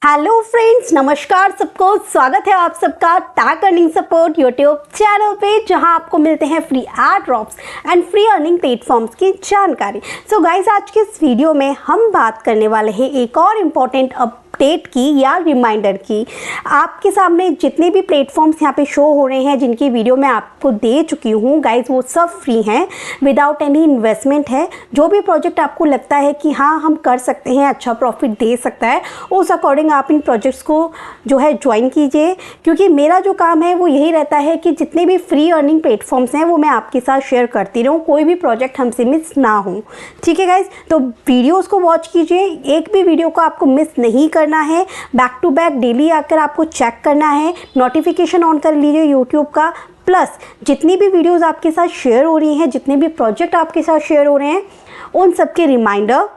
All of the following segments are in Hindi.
हेलो फ्रेंड्स, नमस्कार सबको। स्वागत है आप सबका tag earning support YouTube channel पे, जहां आपको मिलते हैं free add drops and free earning platforms की जानकारी। सो गाइस, आज के इस वीडियो में हम बात करने वाले हैं एक और इम्पॉर्टेंट अपडेट की या रिमाइंडर की। आपके सामने जितने भी प्लेटफॉर्म्स यहाँ पे शो हो रहे हैं, जिनकी वीडियो मैं आपको दे चुकी हूँ गाइस, वो सब फ्री हैं, विदाउट एनी इन्वेस्टमेंट है। जो भी प्रोजेक्ट आपको लगता है कि हाँ हम कर सकते हैं, अच्छा प्रॉफिट दे सकता है, उस अकॉर्डिंग आप इन प्रोजेक्ट्स को जो है ज्वाइन कीजिए। क्योंकि मेरा जो काम है वो यही रहता है कि जितने भी फ्री अर्निंग प्लेटफॉर्म्स हैं वो मैं आपके साथ शेयर करती रहूँ, कोई भी प्रोजेक्ट हमसे मिस ना हो। ठीक है गाइज, तो वीडियोज़ को वॉच कीजिए, एक भी वीडियो को आपको मिस नहीं करना है। बैक टू बैक डेली आकर आपको चेक करना है, नोटिफिकेशन ऑन कर लीजिए यूट्यूब का। प्लस जितनी भी वीडियोस आपके साथ शेयर हो रही हैं, जितने भी प्रोजेक्ट आपके साथ शेयर हो रहे हैं, उन सबके रिमाइंडर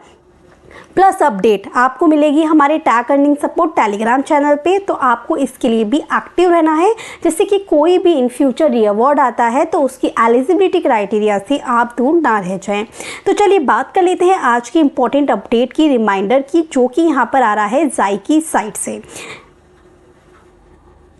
प्लस अपडेट आपको मिलेगी हमारे tag earning support Telegram channel पे। तो आपको इसके लिए भी एक्टिव रहना है, जिससे कि कोई भी इन फ्यूचर रिवॉर्ड आता है तो उसकी एलिजिबिलिटी क्राइटेरिया से आप दूर ना रह जाएं। तो चलिए बात कर लेते हैं आज की इंपॉर्टेंट अपडेट की, रिमाइंडर की, जो कि यहाँ पर आ रहा है ज़ाई की साइट से।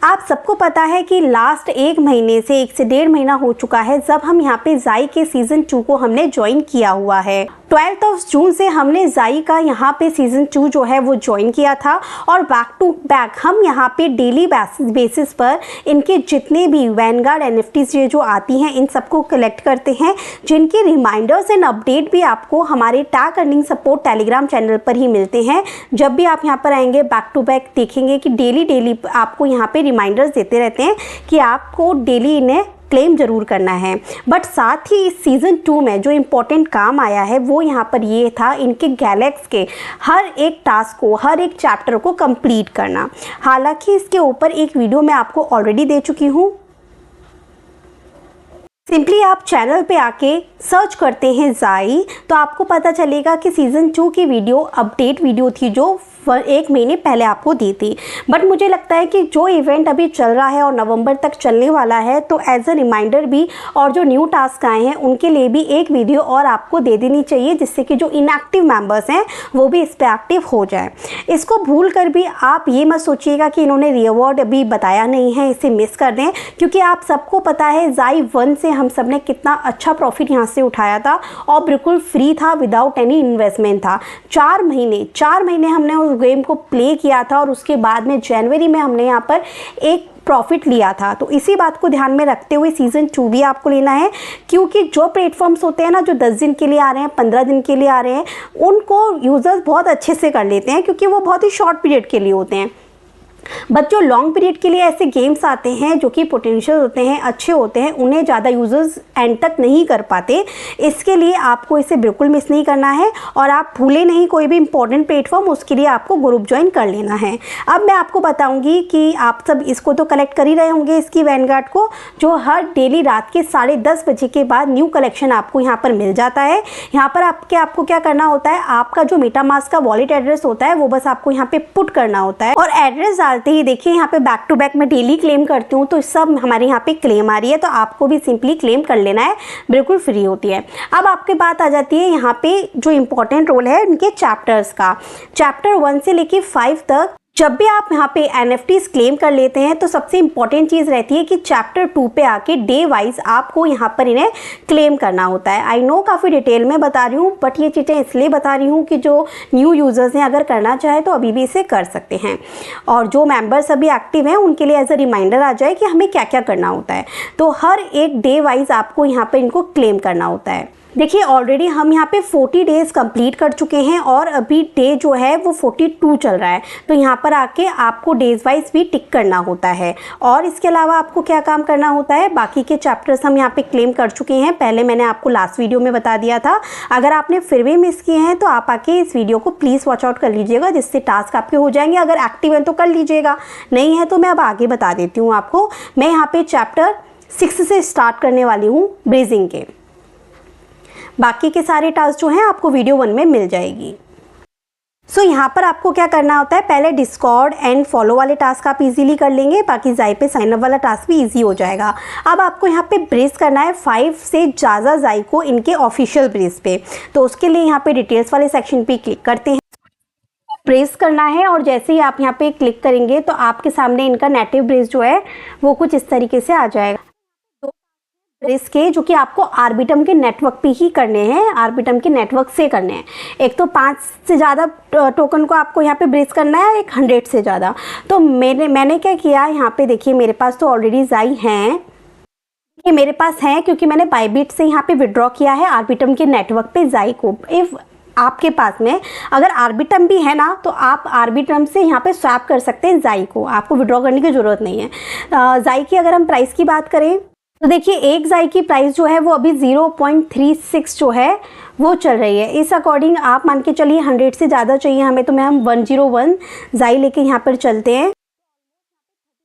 आप सबको पता है कि लास्ट 1 महीने से 1 से 1.5 महीना हो चुका है जब हम यहाँ पे ज़ाई के सीज़न 2 को हमने ज्वाइन किया हुआ है। 12 जून से हमने ज़ाई का यहाँ पे सीज़न 2 जो है वो ज्वाइन किया था, और बैक टू बैक हम यहाँ पे डेली बेसिस पर इनके जितने भी वैनगार्ड एनएफटीज जो आती हैं, इन सबको कलेक्ट करते हैं, जिनके रिमाइंडर्स एंड अपडेट भी आपको हमारे tag earning support Telegram channel पर ही मिलते हैं। जब भी आप यहाँ पर आएंगे बैक टू बैक देखेंगे कि डेली आपको यहाँ पे रिमाइंडर्स देते रहते हैं कि आपको डेली इन्हें क्लेम जरूर करना है। बट साथ ही इस सीज़न 2 में जो इम्पोर्टेंट काम आया है वो यहाँ पर ये था, इनके गैलेक्स के हर एक टास्क को, हर एक चैप्टर को कंप्लीट करना। हालांकि इसके ऊपर एक वीडियो मैं आपको ऑलरेडी दे चुकी हूँ। सिंपली आप चैनल पे आके सर्च करते हैं ज़ाई, तो आपको पता चलेगा कि सीज़न 2 की वीडियो अपडेट वीडियो थी जो 1 महीने पहले आपको दी थी। बट मुझे लगता है कि जो इवेंट अभी चल रहा है और नवंबर तक चलने वाला है, तो एज अ रिमाइंडर भी और जो न्यू टास्क आए हैं उनके लिए भी एक वीडियो और आपको दे देनी चाहिए, जिससे कि जो इनएक्टिव मेंबर्स हैं वो भी इस पर एक्टिव हो जाए। इसको भूल कर भी आप ये मत सोचिएगा कि इन्होंने रिवॉर्ड अभी बताया नहीं है, इसे मिस कर दें, क्योंकि आप सबको पता है ज़ाई 1 से हम सब ने कितना अच्छा प्रॉफिट यहाँ से उठाया था, और बिल्कुल फ्री था, विदाउट एनी इन्वेस्टमेंट था। 4 महीने हमने उस गेम को प्ले किया था, और उसके बाद में जनवरी में हमने यहाँ पर एक प्रॉफिट लिया था। तो इसी बात को ध्यान में रखते हुए सीज़न 2 भी आपको लेना है, क्योंकि जो प्लेटफॉर्म्स होते हैं ना, जो 10 दिन के लिए आ रहे हैं, 15 दिन के लिए आ रहे हैं, उनको यूज़र्स बहुत अच्छे से कर लेते हैं, क्योंकि वो बहुत ही शॉर्ट पीरियड के लिए होते हैं। बट जो लॉन्ग पीरियड के लिए ऐसे गेम्स आते हैं जो कि पोटेंशियल होते हैं, अच्छे होते हैं, उन्हें ज़्यादा यूज़र्स एंड तक नहीं कर पाते। इसके लिए आपको इसे बिल्कुल मिस नहीं करना है, और आप भूलें नहीं कोई भी इंपॉर्टेंट प्लेटफॉर्म, उसके लिए आपको ग्रुप ज्वाइन कर लेना है। अब मैं आपको बताऊंगी कि आप सब इसको तो कलेक्ट कर ही रहे होंगे, इसकी वैनगार्ड को, जो हर डेली रात के 10:30 बजे के बाद न्यू कलेक्शन आपको यहाँ पर मिल जाता है। यहाँ पर आपको क्या करना होता है, आपका जो मेटामास्क का वॉलेट एड्रेस होता है वो बस आपको यहाँ पे पुट करना होता है, और एड्रेस डालते ही देखिए यहाँ पे बैक टू बैक मैं डेली क्लेम करती हूँ, तो सब हमारे यहाँ पे क्लेम आ रही है, तो आपको भी सिंपली क्लेम कर लेना है, बिल्कुल फ्री होती है। अब आपके बात आ जाती है यहाँ पे जो इम्पोर्टेंट रोल है उनके चैप्टर्स का। चैप्टर 1 से लेके 5 तक जब भी आप यहाँ पे NFTs क्लेम कर लेते हैं, तो सबसे इंपॉर्टेंट चीज़ रहती है कि चैप्टर 2 पे आके डे वाइज आपको यहाँ पर इन्हें क्लेम करना होता है। आई नो काफ़ी डिटेल में बता रही हूँ, बट ये चीज़ें इसलिए बता रही हूँ कि जो न्यू यूज़र्स हैं अगर करना चाहे तो अभी भी इसे कर सकते हैं, और जो मेंबर्स अभी एक्टिव हैं उनके लिए एज अ रिमाइंडर आ जाए कि हमें क्या क्या करना होता है। तो हर एक डे वाइज आपको यहाँ पर इनको क्लेम करना होता है। देखिए ऑलरेडी हम यहाँ पे 40 डेज़ कंप्लीट कर चुके हैं, और अभी डे जो है वो 42 चल रहा है। तो यहाँ पर आके आपको डेज वाइज भी टिक करना होता है। और इसके अलावा आपको क्या काम करना होता है, बाकी के चैप्टर्स हम यहाँ पे क्लेम कर चुके हैं, पहले मैंने आपको लास्ट वीडियो में बता दिया था। अगर आपने फिर भी मिस किए हैं तो आप आके इस वीडियो को प्लीज़ वॉच आउट कर लीजिएगा, जिससे टास्क आपके हो जाएंगे। अगर एक्टिव हैं तो कर लीजिएगा, नहीं है तो मैं अब आगे बता देती हूँ आपको। मैं यहाँ पे चैप्टर 6 से स्टार्ट करने वाली हूँ, ब्रेजिंग के। बाकी के सारे टास्क जो हैं आपको वीडियो 1 में मिल जाएगी। सो यहाँ पर आपको क्या करना होता है, पहले डिस्कॉर्ड एंड फॉलो वाले टास्क आप इजीली कर लेंगे, बाकी ज़ाई पे साइन अप वाला टास्क भी इजी हो जाएगा। अब आपको यहाँ पे ब्रेस करना है 5 से ज़्यादा ज़ाई को इनके ऑफिशियल ब्रेस पे। तो उसके लिए यहाँ पे डिटेल्स वाले सेक्शन पे क्लिक करते हैं। प्रेस करना है और जैसे ही आप यहाँ पे क्लिक करेंगे तो आपके सामने इनका नेटिव ब्रेस जो है वो कुछ इस तरीके से आ जाएगा। तो ब्रेस के जो कि आपको आर्बिटम के नेटवर्क पे ही करने हैं, आर्बिटम के नेटवर्क से करने हैं। एक तो 5 से ज़्यादा टोकन को आपको यहाँ पे ब्रेस करना है, एक 100 से ज़्यादा। तो मैंने क्या किया, यहाँ पे देखिए मेरे पास तो ऑलरेडी जाई हैं, ये मेरे पास है क्योंकि मैंने बाइबिट से यहाँ पे विड्रॉ किया है आर्बिटम के नेटवर्क पे जाई को। इफ़ आपके पास में अगर आर्बिटम भी है ना तो आप आर्बिटम से यहाँ पे स्वैप कर सकते हैं जाई को, आपको विड्रॉ करने की ज़रूरत नहीं है। जाई की अगर हम प्राइस की बात करें तो देखिए एक जाई की प्राइस जो है वो अभी 0.36 जो है वो चल रही है। इस अकॉर्डिंग आप मान के चलिए 100 से ज़्यादा चाहिए हमें, तो मैं हम 101 जाई लेके यहाँ पर चलते हैं।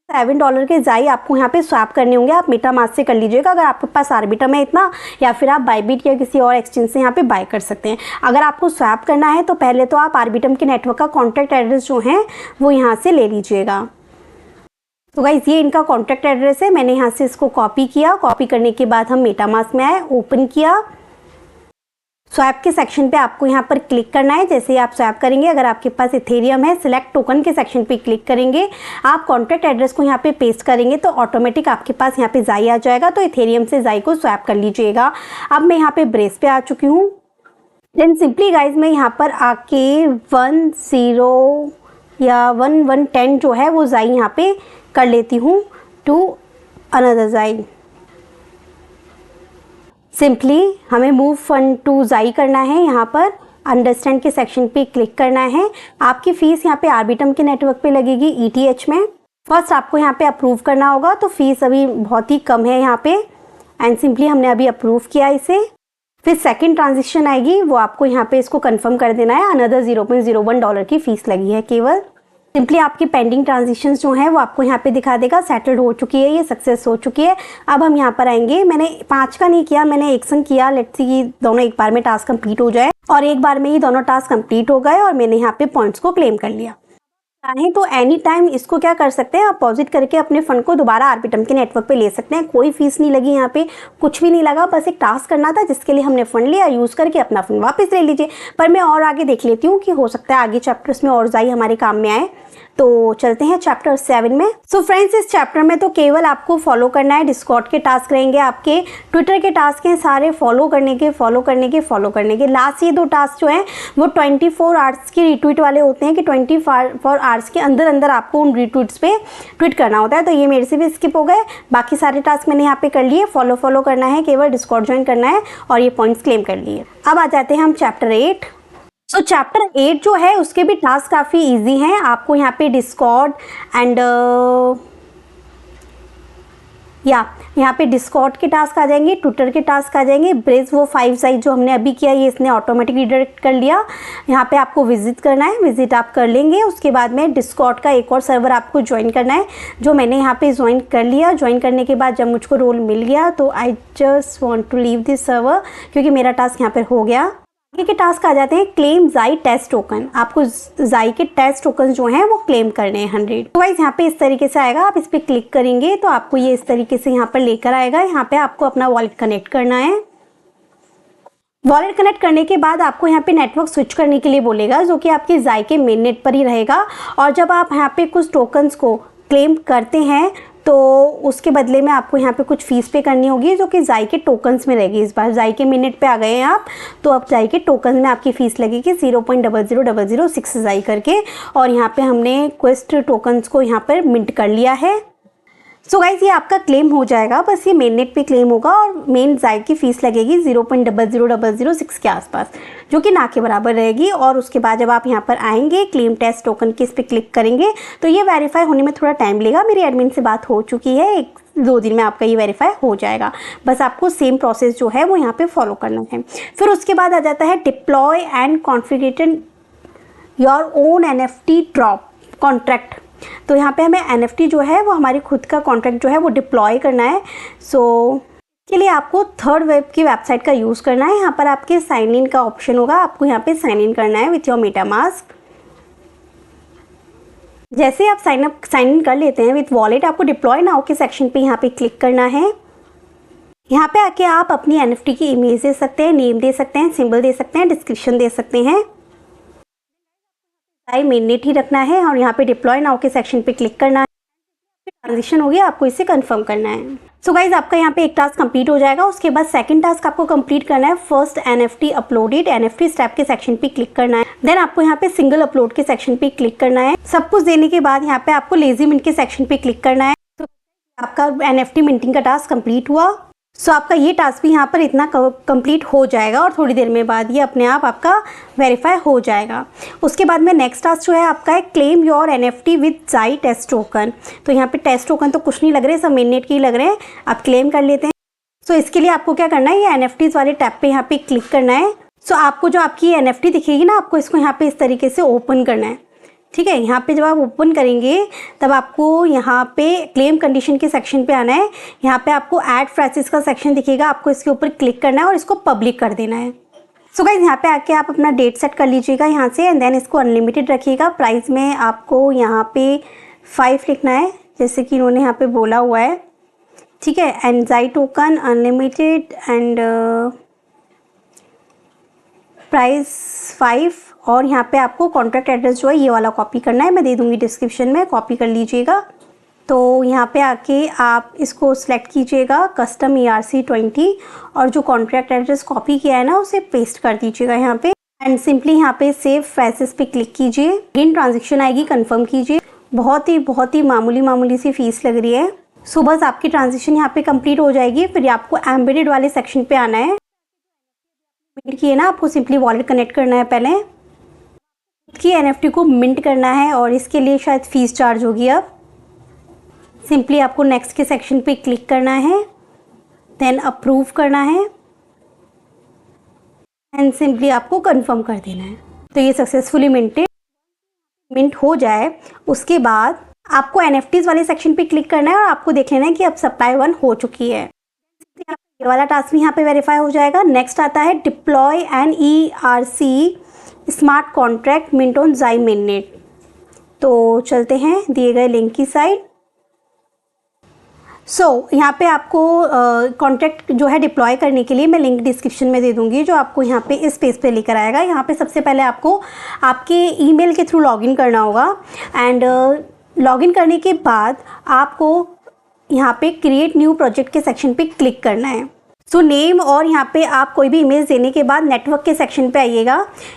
$7 के जाई आपको यहाँ पे स्वैप करने होंगे, आप मेटामास्क से कर लीजिएगा अगर आपके पास आर्बिटम है इतना, या फिर आप बाइबिट या किसी और एक्सचेंज से यहाँ पे बाय कर सकते हैं। अगर आपको स्वैप करना है तो पहले तो आप आर्बिटम के नेटवर्क का कॉन्टैक्ट एड्रेस जो है वो यहाँ से ले लीजिएगा। तो गाइस ये इनका कॉन्टैक्ट एड्रेस है, मैंने यहाँ से इसको कॉपी किया। कॉपी करने के बाद हम मेटामास्क में आए, ओपन किया। स्वैप के सेक्शन पे आपको यहाँ पर क्लिक करना है। जैसे ही आप स्वैप करेंगे, अगर आपके पास इथेरियम है, सिलेक्ट टोकन के सेक्शन पे क्लिक करेंगे, आप कॉन्टैक्ट एड्रेस को यहाँ पे पेस्ट करेंगे तो ऑटोमेटिक आपके पास यहाँ पे जाई आ जाएगा। तो इथेरियम से जाई को स्वैप कर लीजिएगा। अब मैं यहाँ पे ब्रेस पे आ चुकी हूँ। देन सिंपली गाइज मैं यहाँ पर आके 10 या 1110 जो है वो जाई यहाँ पे कर लेती हूँ टू अनदर जाई। सिंपली हमें मूव फंड टू जाई करना है, यहाँ पर अंडरस्टैंड के सेक्शन पे क्लिक करना है। आपकी फ़ीस यहाँ पे आर्बिटम के नेटवर्क पे लगेगी ETH में। फर्स्ट आपको यहाँ पे अप्रूव करना होगा, तो फीस अभी बहुत ही कम है यहाँ पे, एंड सिंपली हमने अभी अप्रूव किया इसे। फिर सेकंड ट्रांजेक्शन आएगी, वो आपको यहाँ पे इसको कंफर्म कर देना है। अनदर $0.01 की फ़ीस लगी है केवल। सिंपली आपकी पेंडिंग ट्रांजेक्शंस जो हैं वो आपको यहाँ पे दिखा देगा, सेटल्ड हो चुकी है, ये सक्सेस हो चुकी है। अब हम यहाँ पर आएंगे, मैंने 5 का नहीं किया, मैंने एक संग किया। लेट्स सी कि दोनों एक बार में टास्क कंप्लीट हो जाए, और एक बार में ही दोनों टास्क कंप्लीट हो गए और मैंने यहाँ पे पॉइंट्स को क्लेम कर लिया। चाहें तो एनी टाइम इसको क्या कर सकते हैं, अपोजिट करके अपने फंड को दोबारा आर्बिटम के नेटवर्क पे ले सकते हैं। कोई फीस नहीं लगी, यहाँ पे कुछ भी नहीं लगा, बस एक टास्क करना था जिसके लिए हमने फंड लिया, यूज़ करके अपना फंड वापस ले लीजिए। पर मैं और आगे देख लेती हूँ कि हो सकता है आगे चैप्टर्स में और जाई हमारे काम में आए। तो चलते हैं चैप्टर 7 में। सो फ्रेंड्स इस चैप्टर में तो केवल आपको फॉलो करना है, डिस्कॉर्ड के टास्क रहेंगे, आपके ट्विटर के टास्क हैं सारे फॉलो करने के। लास्ट ये 2 टास्क जो हैं वो 24 आवर्स की रिट्वीट वाले होते हैं कि 24 आवर्स के अंदर अंदर आपको उन रिट्वीट्स पे ट्वीट करना होता है। तो ये मेरे से भी स्किप हो गए, बाकी सारे टास्क मैंने यहाँ पे कर लिए। फॉलो करना है, केवल डिस्कॉर्ड ज्वाइन करना है और ये पॉइंट्स क्लेम कर लिए। अब आ जाते हैं हम चैप्टर 8। तो चैप्टर 8 जो है उसके भी टास्क काफ़ी इजी हैं। आपको यहाँ पे डिस्कॉर्ड एंड यहाँ पे डिस्कॉर्ड के टास्क आ जाएंगे, ट्विटर के टास्क आ जाएंगे। ब्रेस वो 5 साइज जो हमने अभी किया ये इसने ऑटोमेटिक रिडायरेक्ट कर लिया। यहाँ पे आपको विजिट करना है, विजिट आप कर लेंगे। उसके बाद में डिस्कॉर्ड का एक और सर्वर आपको ज्वाइन करना है, जो मैंने यहाँ पे ज्वाइन कर लिया। ज्वाइन करने के बाद जब मुझको रोल मिल गया तो I just want to leave this server, क्योंकि मेरा टास्क यहाँ पर हो गया। आगे के टास्क आ जाते हैं क्लेम जाई टेस्ट टोकन। आपको जाई के टेस्ट टोकन जो हैं वो क्लेम करने हैं 100। तो गाइस यहाँ पे इस तरीके से आएगा, आप इस पर क्लिक करेंगे तो आपको ये इस तरीके से यहाँ पर लेकर आएगा। यहाँ पे आपको अपना वॉलेट कनेक्ट करना है। वॉलेट कनेक्ट करने के बाद आपको यहाँ पे नेटवर्क स्विच करने के लिए बोलेगा, जो कि आपके जाई के मेन नेट पर ही रहेगा। और जब आप यहाँ पे कुछ टोकन्स को क्लेम करते हैं तो उसके बदले में आपको यहाँ पे कुछ फ़ीस पे करनी होगी, जो कि जाई के टोकन्स में रहेगी। इस बार जाई के मिनट पे आ गए हैं आप, तो अब जाई के टोकन में आपकी फ़ीस लगेगी 0.00006 जाई करके। और यहाँ पे हमने क्वेस्ट टोकन्स को यहाँ पर मिंट कर लिया है। सो गाइस ये आपका क्लेम हो जाएगा, बस ये मेन नेट पे क्लेम होगा और मेन जाई की फ़ीस लगेगी 0.00006 के आसपास, जो कि ना के बराबर रहेगी। और उसके बाद जब आप यहाँ पर आएंगे क्लेम टेस्ट टोकन के इस पर क्लिक करेंगे तो ये वेरीफाई होने में थोड़ा टाइम लगेगा। मेरी एडमिन से बात हो चुकी है, 1-2 दिन में आपका ये वेरीफाई हो जाएगा। बस आपको सेम प्रोसेस जो है वो यहाँ पे फॉलो करना है। फिर उसके बाद आ जाता है deploy and configurate your own NFT drop contract. तो यहाँ पे हमें NFT जो है वो हमारी खुद का कॉन्ट्रैक्ट जो है वो डिप्लॉय करना है। सो के लिए आपको थर्ड वेब की वेबसाइट का यूज़ करना है। यहाँ पर आपके साइन इन का ऑप्शन होगा, आपको यहाँ पे साइन इन करना है विथ योर मेटामास्क। जैसे आप साइन इन कर लेते हैं विथ वॉलेट, आपको डिप्लॉय नाउ के सेक्शन पे यहाँ पे क्लिक करना है। यहाँ पे आके आप अपनी NFT की इमेज दे सकते हैं, नेम दे सकते हैं, सिंबल दे सकते हैं, डिस्क्रिप्शन दे सकते हैं। मेननेट ही रखना है और यहाँ पे डिप्लॉय नाउ के सेक्शन पे क्लिक करना है। ट्रांजेक्शन हो गया, आपको इसे कंफर्म करना है। सो गाइज आपका यहाँ पे एक टास्क कंप्लीट हो जाएगा। उसके बाद सेकंड टास्क आपको कंप्लीट करना है। First NFT uploaded, NFT step के सेक्शन पे क्लिक करना है। देन आपको यहाँ पे सिंगल अपलोड के सेक्शन पे क्लिक करना है। सब कुछ देने के बाद यहाँ पे आपको लेजी मिंट के सेक्शन पे क्लिक करना है। तो आपका NFT मिंटिंग का टास्क कंप्लीट हुआ। सो आपका ये टास्क भी यहाँ पर इतना कंप्लीट हो जाएगा और थोड़ी देर में बाद ये अपने आप आपका वेरीफाई हो जाएगा। उसके बाद में नेक्स्ट टास्क जो है आपका है claim your NFT with Zai test token. तो यहाँ पे टेस्ट टोकन तो कुछ नहीं लग रहे, सब मेननेट के ही लग रहे हैं। आप क्लेम कर लेते हैं। सो इसके लिए आपको क्या करना है, ये NFTs वाले टैब पे यहाँ पे क्लिक करना है। सो आपको जो आपकी NFT दिखेगी ना, आपको इसको यहाँ पे इस तरीके से ओपन करना है। ठीक है, यहाँ पे जब आप ओपन करेंगे तब आपको यहाँ पे क्लेम कंडीशन के सेक्शन पे आना है। यहाँ पे आपको ऐड फ्रेसेस का सेक्शन दिखेगा, आपको इसके ऊपर क्लिक करना है और इसको पब्लिक कर देना है। सो गाइस यहाँ पे आके आप अपना डेट सेट कर लीजिएगा यहाँ से एंड देन इसको अनलिमिटेड रखिएगा। प्राइस में आपको यहाँ पे 5 लिखना है जैसे कि इन्होंने यहाँ पे बोला हुआ है। ठीक है, and Zai token unlimited and price 5 और यहाँ पे आपको कॉन्ट्रैक्ट एड्रेस जो है ये वाला कॉपी करना है। मैं दे दूँगी डिस्क्रिप्शन में, कॉपी कर लीजिएगा। तो यहाँ पे आके आप इसको सिलेक्ट कीजिएगा कस्टम ERC20 और जो कॉन्ट्रैक्ट एड्रेस कॉपी किया है ना उसे पेस्ट कर दीजिएगा यहाँ पे एंड सिंपली यहाँ पे सेव फ्रेसेस पे क्लिक कीजिए। अगेन ट्रांजेक्शन आएगी, कंफर्म कीजिए। बहुत ही मामूली सी फीस लग रही है। सो बस आपकी ट्रांजेक्शन यहाँ पे कंप्लीट हो जाएगी। फिर आपको एम्बेडेड वाले सेक्शन पे आना है। किए ना, आपको सिंपली वॉलेट कनेक्ट करना है पहले की NFT को मिंट करना है और इसके लिए शायद फीस चार्ज होगी। अब सिंपली आपको नेक्स्ट के सेक्शन पे क्लिक करना है, देन अप्रूव करना है एंड सिंपली आपको कंफर्म कर देना है। तो ये सक्सेसफुली मिंट हो जाए उसके बाद आपको NFTs वाले सेक्शन पे क्लिक करना है और आपको देख लेना है कि अब सप्लाई 1 हो चुकी है। ये वाला टास्क भी यहाँ पे वेरीफाई हो जाएगा। नेक्स्ट आता है deploy an ERC smart contract mint on Zai mainnet. तो चलते हैं दिए गए लिंक की साइड। यहाँ पे आपको कॉन्ट्रैक्ट जो है डिप्लॉय करने के लिए मैं लिंक डिस्क्रिप्शन में दे दूंगी, जो आपको यहाँ पे इस पेज पे लेकर आएगा। यहाँ पे सबसे पहले आपको आपके ईमेल के थ्रू लॉगिन करना होगा एंड लॉगिन करने के बाद आपको यहाँ पे क्रिएट न्यू प्रोजेक्ट के सेक्शन पे क्लिक करना है। सो नेम और यहाँ पे आप कोई भी इमेज देने के बाद नेटवर्क के सेक्शन पे आइएगा।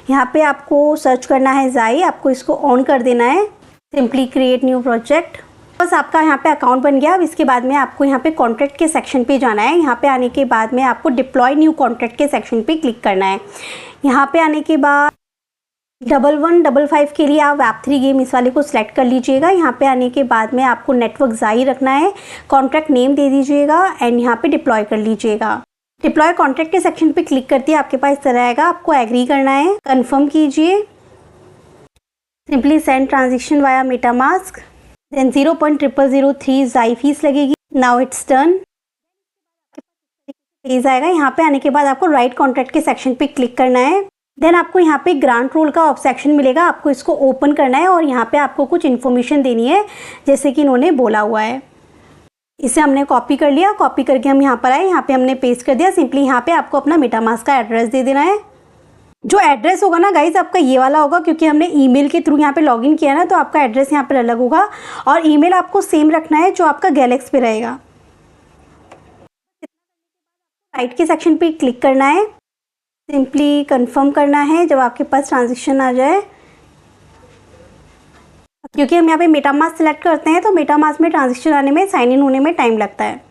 यहाँ पे आपको सर्च करना है ज़ाई, आपको इसको ऑन कर देना है। Simply create new project. बस आपका यहाँ पे अकाउंट बन गया। अब इसके बाद में आपको यहाँ पे कॉन्ट्रैक्ट के सेक्शन पे जाना है। यहाँ पे आने के बाद में आपको डिप्लॉय न्यू कॉन्ट्रैक्ट के सेक्शन पे क्लिक करना है। यहाँ पे आने के बाद 1155 के लिए आप Web3 गेम इस वाले को सिलेक्ट कर लीजिएगा। यहाँ पे आने के बाद में आपको नेटवर्क ज़ाई रखना है, कॉन्ट्रैक्ट नेम दे दीजिएगा एंड यहाँ पे डिप्लॉय कर लीजिएगा। डिप्लॉय कॉन्ट्रैक्ट के सेक्शन पे क्लिक करते ही आपके पास इस तरह आएगा। आपको एग्री करना है, कंफर्म कीजिए। Simply send transaction via MetaMask, then 0.0003 Zai fees लगेगी। Now it's done. पेज आएगा। यहाँ पे आने के बाद आपको राइट कॉन्ट्रैक्ट के सेक्शन पे क्लिक करना है। देन आपको यहाँ पे ग्रांट रोल का सेक्शन मिलेगा, आपको इसको ओपन करना है और यहाँ पे आपको कुछ इन्फॉर्मेशन देनी है जैसे कि इन्होंने बोला हुआ है। इसे हमने कॉपी कर लिया, कॉपी करके हम यहाँ पर आए, यहाँ पे हमने पेस्ट कर दिया। सिंपली यहाँ पे आपको अपना मेटामास्क का एड्रेस दे देना है। जो एड्रेस होगा ना गाइज आपका ये वाला होगा, क्योंकि हमने ईमेल के थ्रू यहाँ पे लॉगिन किया ना, तो आपका एड्रेस यहाँ पर अलग होगा और ईमेल आपको सेम रखना है जो आपका गैलेक्स पे रहेगा। राइट के सेक्शन पे क्लिक करना है, सिंपली कंफर्म करना है जब आपके पास ट्रांजेक्शन आ जाए। क्योंकि हम यहाँ पे मेटामास्क सेलेक्ट करते हैं तो मेटामास्क में ट्रांजेक्शन आने में, साइन इन होने में टाइम लगता है।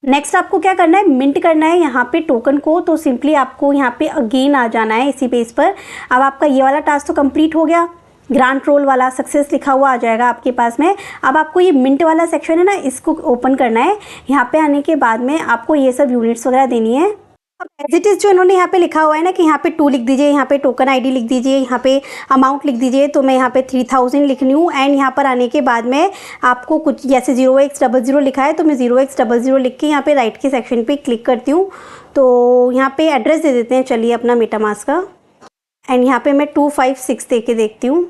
नेक्स्ट आपको क्या करना है, मिंट करना है यहाँ पे टोकन को। तो सिंपली आपको यहाँ पे अगेन आ जाना है इसी पेज पर। अब आपका ये वाला टास्क तो कंप्लीट हो गया, ग्रांट रोल वाला सक्सेस लिखा हुआ आ जाएगा आपके पास में। अब आपको ये मिंट वाला सेक्शन है ना, इसको ओपन करना है। यहाँ पे आने के बाद में आपको ये सब यूनिट्स वगैरह देनी है। अब एज इट इज़ जो इन्होंने यहाँ पे लिखा हुआ है ना कि यहाँ पे 2 लिख दीजिए, यहाँ पे टोकन ID लिख दीजिए, यहाँ पे अमाउंट लिख दीजिए, तो मैं यहाँ पे 3000 लिख रही हूँ। एंड यहाँ पर आने के बाद में आपको कुछ जैसे 0x00 लिखा है तो मैं 0x00 लिख के यहाँ पे राइट के सेक्शन पे क्लिक करती हूँ। तो यहाँ पे एड्रेस दे देते हैं चलिए अपना मेटामास्क का, एंड यहाँ पे मैं 256 दे के देखती हूँ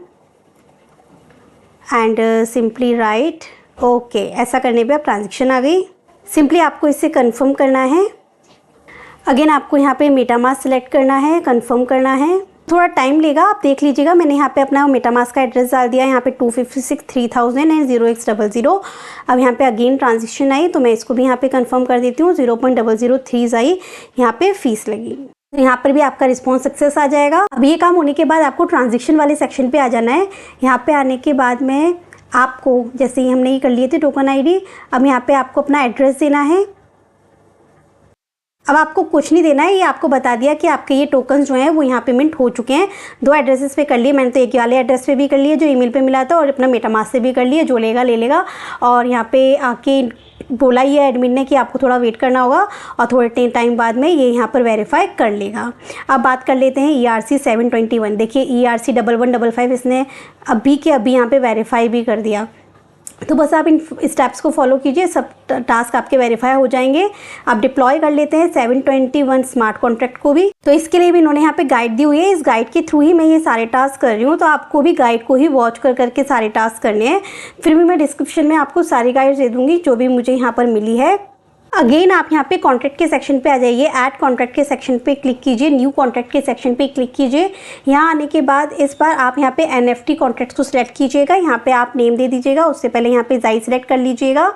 एंड सिंपली राइट ओके। ऐसा करने पे अब ट्रांजेक्शन आ गई। सिंपली आपको इसे कन्फर्म करना है। अगेन आपको यहाँ पे मेटामास्क सेलेक्ट करना है, कंफर्म करना है थोड़ा टाइम लेगा, आप देख लीजिएगा। मैंने यहाँ पे अपना मेटामास्क का एड्रेस डाल दिया है, यहाँ पे 256 3000 एंड 0x00। अब यहाँ पे अगेन ट्रांजेक्शन आई तो मैं इसको भी यहाँ पे कंफर्म कर देती हूँ। 0.003 आई यहाँ पे फीस लगी। तो यहाँ पर भी आपका रिस्पॉन्स सक्सेस आ जाएगा। अब ये काम होने के बाद आपको ट्रांजेक्शन वाले सेक्शन पे आ जाना है। यहाँ पे आने के बाद में आपको, जैसे ही हमने ये कर लिए थे टोकन आईडी, अब यहाँ पे आपको अपना एड्रेस देना है। अब आपको कुछ नहीं देना है, ये आपको बता दिया कि आपके ये टोकन जो हैं वो यहाँ पे मिंट हो चुके हैं। 2 एड्रेसेस पे कर लिए, मैंने तो एक वाले एड्रेस पे भी कर लिए जो ईमेल पे मिला था, और अपना मेटामास्क से भी कर लिए, जो लेगा ले लेगा। और यहाँ पे आके बोला ये एडमिन ने कि आपको थोड़ा वेट करना होगा और थोड़े टाइम बाद में ये यहाँ पर वेरीफाई कर लेगा। अब बात कर लेते हैं ERC 721। देखिए ERC 1155 इसने अभी के अभी यहाँ पे वेरीफाई भी कर दिया। तो बस आप इन स्टेप्स को फॉलो कीजिए, सब टास्क आपके वेरीफाई हो जाएंगे। आप डिप्लॉय कर लेते हैं 721 स्मार्ट कॉन्ट्रैक्ट को भी। तो इसके लिए भी इन्होंने यहाँ पे गाइड दी हुई है, इस गाइड के थ्रू ही मैं ये सारे टास्क कर रही हूँ। तो आपको भी गाइड को ही वॉच कर करके सारे टास्क करने हैं। फिर भी मैं डिस्क्रिप्शन में आपको सारी गाइड दे दूँगी जो भी मुझे यहाँ पर मिली है। अगेन आप यहाँ पे कॉन्ट्रैक्ट के सेक्शन पे आ जाइए, ऐड कॉन्ट्रैक्ट के सेक्शन पे क्लिक कीजिए, न्यू कॉन्ट्रैक्ट के सेक्शन पे क्लिक कीजिए। यहाँ आने के बाद इस बार आप यहाँ पे NFT कॉन्ट्रैक्ट को सिलेक्ट कीजिएगा। यहाँ पे आप नेम दे दीजिएगा, उससे पहले यहाँ पे जाई सिलेक्ट कर लीजिएगा।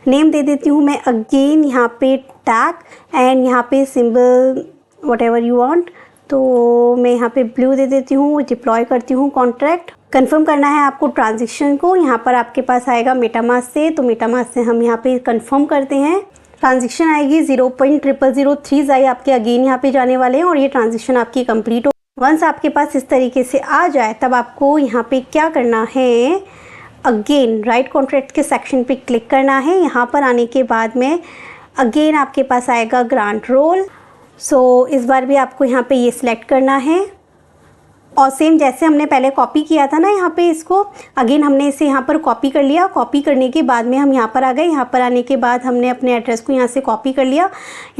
नेम दे देती हूँ मैं अगेन यहाँ पे टैग एंड यहाँ पे symbol what ever you want. तो मैं यहाँ पे ब्लू दे देती हूँ, डिप्लॉय करती हूँ कॉन्ट्रैक्ट। कंफर्म करना है आपको ट्रांजेक्शन को। यहाँ पर आपके पास आएगा मेटामास्क से, तो मेटामास्क से हम यहाँ पे कंफर्म करते हैं। ट्रांजेक्शन आएगी 0.0003 आई आपके अगेन यहाँ पे जाने वाले हैं और ये ट्रांजेक्शन आपकी कंप्लीट हो। वंस आपके पास इस तरीके से आ जाए तब आपको यहाँ पे क्या करना है, अगेन राइट कॉन्ट्रैक्ट के सेक्शन पे क्लिक करना है। यहाँ पर आने के बाद में अगेन आपके पास आएगा ग्रांट रोल। सो इस बार भी आपको यहाँ पे ये सिलेक्ट करना है और सेम जैसे हमने पहले कॉपी किया था ना, यहाँ पे इसको अगेन हमने इसे यहाँ पर कॉपी कर लिया। कॉपी करने के बाद में हम यहाँ पर आ गए। यहाँ पर आने के बाद हमने अपने एड्रेस को यहाँ से कॉपी कर लिया,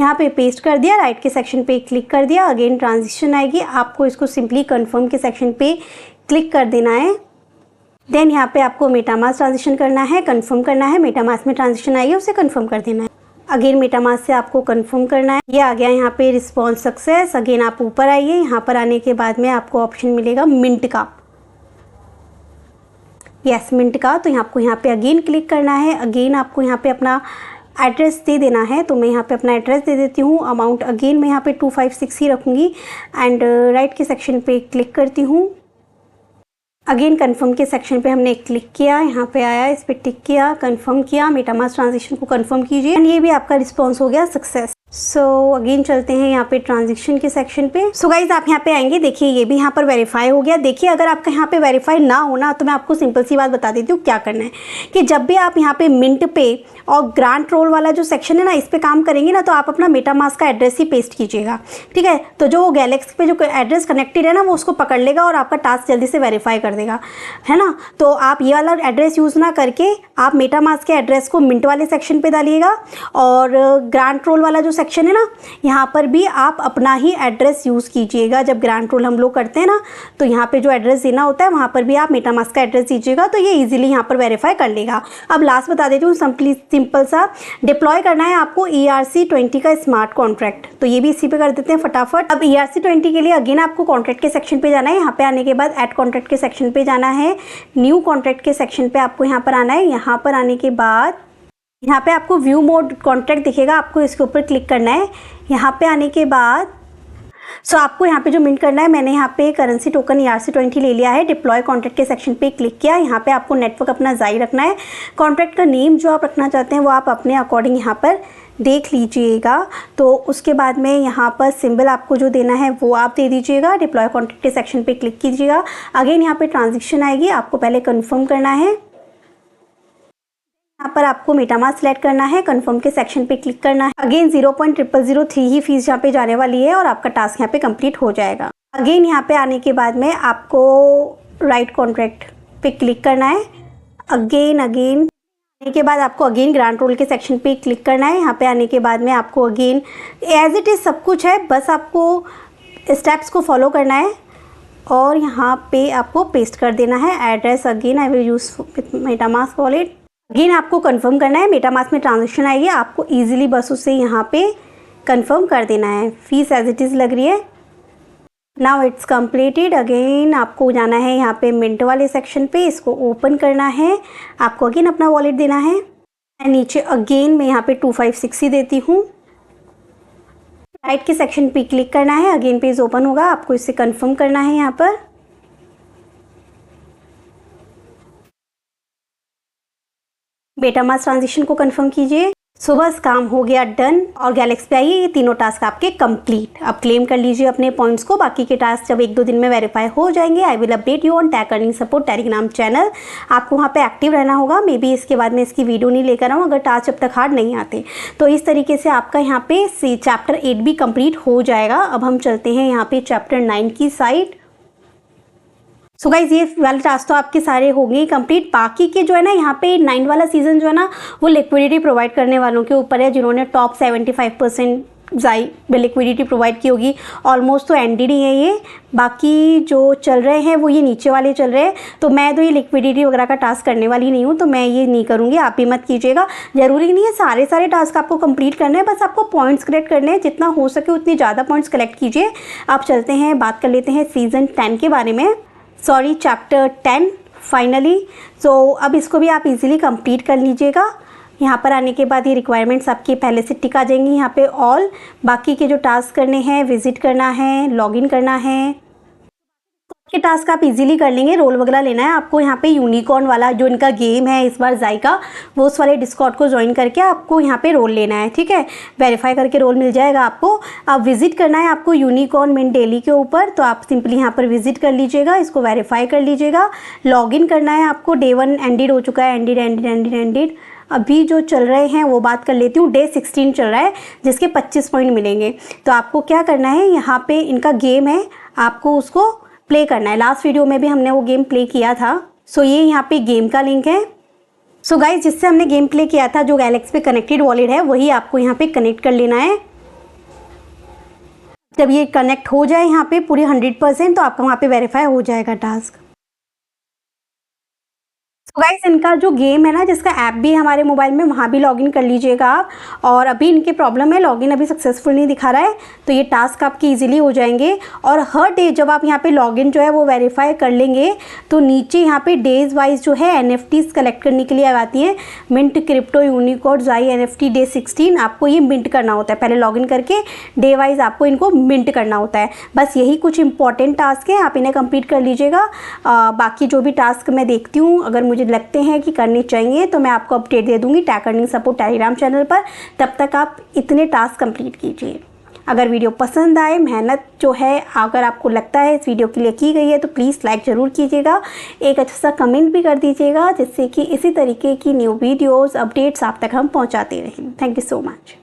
यहाँ पे पेस्ट कर दिया, राइट के सेक्शन पे क्लिक कर दिया। अगेन ट्रांजेक्शन आएगी, आपको इसको सिंपली कन्फर्म के सेक्शन पे क्लिक कर देना है। देन यहाँ पे आपको मेटामास्क ट्रांजेक्शन करना है, कन्फर्म करना है। मेटामास्क में ट्रांजेक्शन आएगी उसे कन्फर्म कर देना है। अगेन मेटामास्क से आपको कंफर्म करना है। ये आ गया यहाँ पे रिस्पॉन्स सक्सेस। अगेन आप ऊपर आइए, यहाँ पर आने के बाद में आपको ऑप्शन मिलेगा मिंट का, यस मिंट का। तो आपको यहाँ पे अगेन क्लिक करना है। अगेन आपको यहाँ पे अपना एड्रेस दे देना है, तो मैं यहाँ पे अपना एड्रेस दे देती हूँ। अमाउंट अगेन मैं यहाँ पे 256 ही रखूँगी एंड राइट के सेक्शन पे क्लिक करती हूँ। अगेन कंफर्म के सेक्शन पे हमने क्लिक किया, यहाँ पे आया, इस पे टिक किया, कंफर्म किया। मेटामास्क ट्रांजेक्शन को कंफर्म कीजिए एंड ये भी आपका रिस्पॉन्स हो गया सक्सेस। सो अगेन चलते हैं यहाँ पे ट्रांजेक्शन के सेक्शन पे। सो गाइज आप यहाँ पे आएंगे, देखिए ये भी यहाँ पर वेरीफाई हो गया। देखिए अगर आपका यहाँ पे वेरीफाई ना होना तो मैं आपको सिंपल सी बात बता देती हूँ क्या करना है कि जब भी आप यहाँ पे मिंट पे और ग्रांट रोल वाला जो सेक्शन है ना, इस पे काम करेंगे ना, तो आप अपना मेटामास्क का एड्रेस ही पेस्ट कीजिएगा, ठीक है। तो जो गैलेक्सी पे जो एड्रेस कनेक्टेड है ना, वो उसको पकड़ लेगा और आपका टास्क जल्दी से वेरीफाई कर देगा, है ना। तो आप ये वाला एड्रेस यूज़ ना करके आप मेटामास्क के एड्रेस को मिंट वाले सेक्शन पे डालिएगा और ग्रांट रोल वाला जो सेक्शन है ना, यहाँ पर भी आप अपना ही एड्रेस यूज़ कीजिएगा। जब ग्रांट रोल हम लोग करते हैं ना, तो यहाँ पे जो एड्रेस देना होता है वहाँ पर भी आप मेटामास्क का एड्रेस दीजिएगा, तो ये इजीली यहाँ पर वेरीफाई कर लेगा। अब लास्ट बता देती हूँ, सिंपल सा डिप्लॉय करना है आपको ERC 20 का स्मार्ट कॉन्ट्रैक्ट, तो ये भी इसी पे कर देते हैं फटाफट। अब ERC 20 के लिए अगेन आपको कॉन्ट्रैक्ट के सेक्शन पे जाना है। यहाँ पे आने के बाद ऐड कॉन्ट्रैक्ट के सेक्शन पे जाना है, न्यू कॉन्ट्रैक्ट के सेक्शन पे आपको यहाँ पर आना है। यहाँ पर आने के बाद यहाँ पे आपको व्यू मोड कॉन्ट्रैक्ट दिखेगा, आपको इसके ऊपर क्लिक करना है। यहाँ पे आने के बाद आपको यहाँ पे जो मिंट करना है, मैंने यहाँ पे करेंसी टोकन ERC 20 ले लिया है। डिप्लॉय कॉन्ट्रैक्ट के सेक्शन पे क्लिक किया। यहाँ पे आपको नेटवर्क अपना जाई रखना है। कॉन्ट्रैक्ट का नेम जो आप रखना चाहते हैं वो आप अपने अकॉर्डिंग यहाँ पर देख लीजिएगा। तो उसके बाद में यहाँ पर सिंबल आपको जो देना है वो आप दे दीजिएगा। डिप्लॉय कॉन्ट्रैक्ट के सेक्शन पे क्लिक कीजिएगा। अगेन यहाँ पे ट्रांजेक्शन आएगी, आपको पहले कन्फर्म करना है। यहाँ पर आपको मेटामास्क सेलेक्ट करना है, कंफर्म के सेक्शन पे क्लिक करना है। अगेन 0.0003 ही फीस यहाँ पे जाने वाली है और आपका टास्क यहाँ पे कंप्लीट हो जाएगा। अगेन यहाँ पे आने के बाद में आपको राइट कॉन्ट्रैक्ट पे क्लिक करना है। अगेन आने के बाद आपको अगेन ग्रांट रोल के सेक्शन पे क्लिक करना है। यहाँ पे आने के बाद में आपको अगेन एज इट इज़ सब कुछ है, बस आपको स्टेप्स को फॉलो करना है और यहाँ पे आपको पेस्ट कर देना है address. Again I will use with MetaMask wallet. Again आपको कंफर्म करना है। मेटामास्क में ट्रांजेक्शन आएगी, आपको इजीली बस उसे यहाँ पे कंफर्म कर देना है। फीस एज इट इज़ लग रही है। Now it's completed. अगेन आपको जाना है यहाँ पे मिंट वाले सेक्शन पे, इसको ओपन करना है, आपको अगेन अपना वॉलेट देना है एंड नीचे अगेन मैं यहाँ पे 256 ही देती हूँ। राइट के सेक्शन पे क्लिक करना है, अगेन पेज ओपन होगा, आपको इसे कंफर्म करना है यहाँ पर। बेटामास ट्रांजेक्शन को कंफर्म कीजिए। सो बस काम हो गया डन और गैलेक्सी पे आइए, ये तीनों टास्क आपके कंप्लीट। अब क्लेम कर लीजिए अपने पॉइंट्स को। बाकी के टास्क जब 1-2 दिन में वेरीफाई हो जाएंगे, I will update you on tag earning support Telegram channel. आपको वहाँ पे एक्टिव रहना होगा। मे बी इसके बाद में इसकी वीडियो नहीं लेकर आऊँ अगर टास्क जब तक हार्ड नहीं आते। तो इस तरीके से आपका यहाँ पे चैप्टर 8 भी कंप्लीट हो जाएगा। अब हम चलते हैं यहाँ पे चैप्टर 9 की साइड। सो गाइज ये वाले टास्क तो आपके सारे हो गए कंप्लीट। बाकी के जो है ना यहाँ पे 9 वाला सीजन जो है ना वो लिक्विडिटी प्रोवाइड करने वालों के ऊपर है, जिन्होंने टॉप 75% जाई लिक्विडिटी प्रोवाइड की होगी। ऑलमोस्ट तो एंडेड ही है ये। बाकी जो चल रहे हैं वो ये नीचे वाले चल रहे हैं। तो मैं तो ये लिक्विडिटी वगैरह का टास्क करने वाली नहीं हूँ, तो मैं ये नहीं करूँगी, आप भी मत कीजिएगा। ज़रूरी नहीं है सारे टास्क आपको कंप्लीट करने हैं, बस आपको पॉइंट्स कलेक्ट करने हैं। जितना हो सके उतनी ज़्यादा पॉइंट्स कलेक्ट कीजिए। आप चलते हैं, बात कर लेते हैं सीज़न 10 के बारे में, सॉरी चैप्टर 10 फाइनली। सो अब इसको भी आप इजीली कंप्लीट कर लीजिएगा। यहाँ पर आने के बाद ये रिक्वायरमेंट्स आपकी पहले से टिक आ जाएंगी यहाँ पे ऑल। बाकी के जो टास्क करने हैं, विजिट करना है, लॉगिन करना है, के टास्क आप इजीली कर लेंगे। रोल वगैरह लेना है आपको। यहाँ पे यूनिकॉर्न वाला जो इनका गेम है इस बार जायका, वो उस वाले डिस्कॉर्ड को ज्वाइन करके आपको यहाँ पे रोल लेना है, ठीक है। वेरीफाई करके रोल मिल जाएगा आपको। अब विजिट करना है आपको यूनिकॉर्न मिंट डेली के ऊपर, तो आप सिंपली यहाँ पर विजिट कर लीजिएगा, इसको वेरीफाई कर लीजिएगा। लॉगिन करना है आपको। डे 1 एंडेड हो चुका है, एंडेड। अभी जो चल रहे हैं वो बात कर लेती हूँ। डे 16 चल रहा है जिसके 25 पॉइंट मिलेंगे। तो आपको क्या करना है, यहाँ पे इनका गेम है, आपको उसको प्ले करना है। लास्ट वीडियो में भी हमने वो गेम प्ले किया था। सो ये यहाँ पे गेम का लिंक है। सो गाइज जिससे हमने गेम प्ले किया था, जो गैलेक्सी पे कनेक्टेड वॉलेट है, वही आपको यहाँ पे कनेक्ट कर लेना है। जब ये कनेक्ट हो जाए यहाँ पे पूरी 100%, तो आपका वहाँ पे वेरीफाई हो जाएगा टास्क। तो गाइस इनका जो गेम है ना, जिसका ऐप भी है हमारे मोबाइल में, वहाँ भी लॉगिन कर लीजिएगा आप। और अभी इनके प्रॉब्लम है, लॉगिन अभी सक्सेसफुल नहीं दिखा रहा है, तो ये टास्क आपके इजीली हो जाएंगे। और हर डे जब आप यहाँ पे लॉगिन जो है वो वेरीफाई कर लेंगे, तो नीचे यहाँ पे डेज वाइज जो है NFTs कलेक्ट करने के लिए आती है। मिंट क्रिप्टो यूनिकॉर्न जाई NFT डे 16 आपको ये मिंट करना होता है। पहले लॉगिन करके डे वाइज आपको इनको मिंट करना होता है। बस यही कुछ इंपॉर्टेंट टास्क है, आप इन्हें कंप्लीट कर लीजिएगा। बाकी जो भी टास्क मैं देखती हूँ, अगर मुझे लगते हैं कि करनी चाहिए, तो मैं आपको अपडेट दे दूंगी tag earning support Telegram channel पर। तब तक आप इतने टास्क कंप्लीट कीजिए। अगर वीडियो पसंद आए, मेहनत जो है अगर आपको लगता है इस वीडियो के लिए की गई है, तो प्लीज़ लाइक ज़रूर कीजिएगा। एक अच्छा सा कमेंट भी कर दीजिएगा, जिससे कि इसी तरीके की न्यू वीडियोज़ अपडेट्स आप तक हम पहुँचाते रहें। Thank you so much.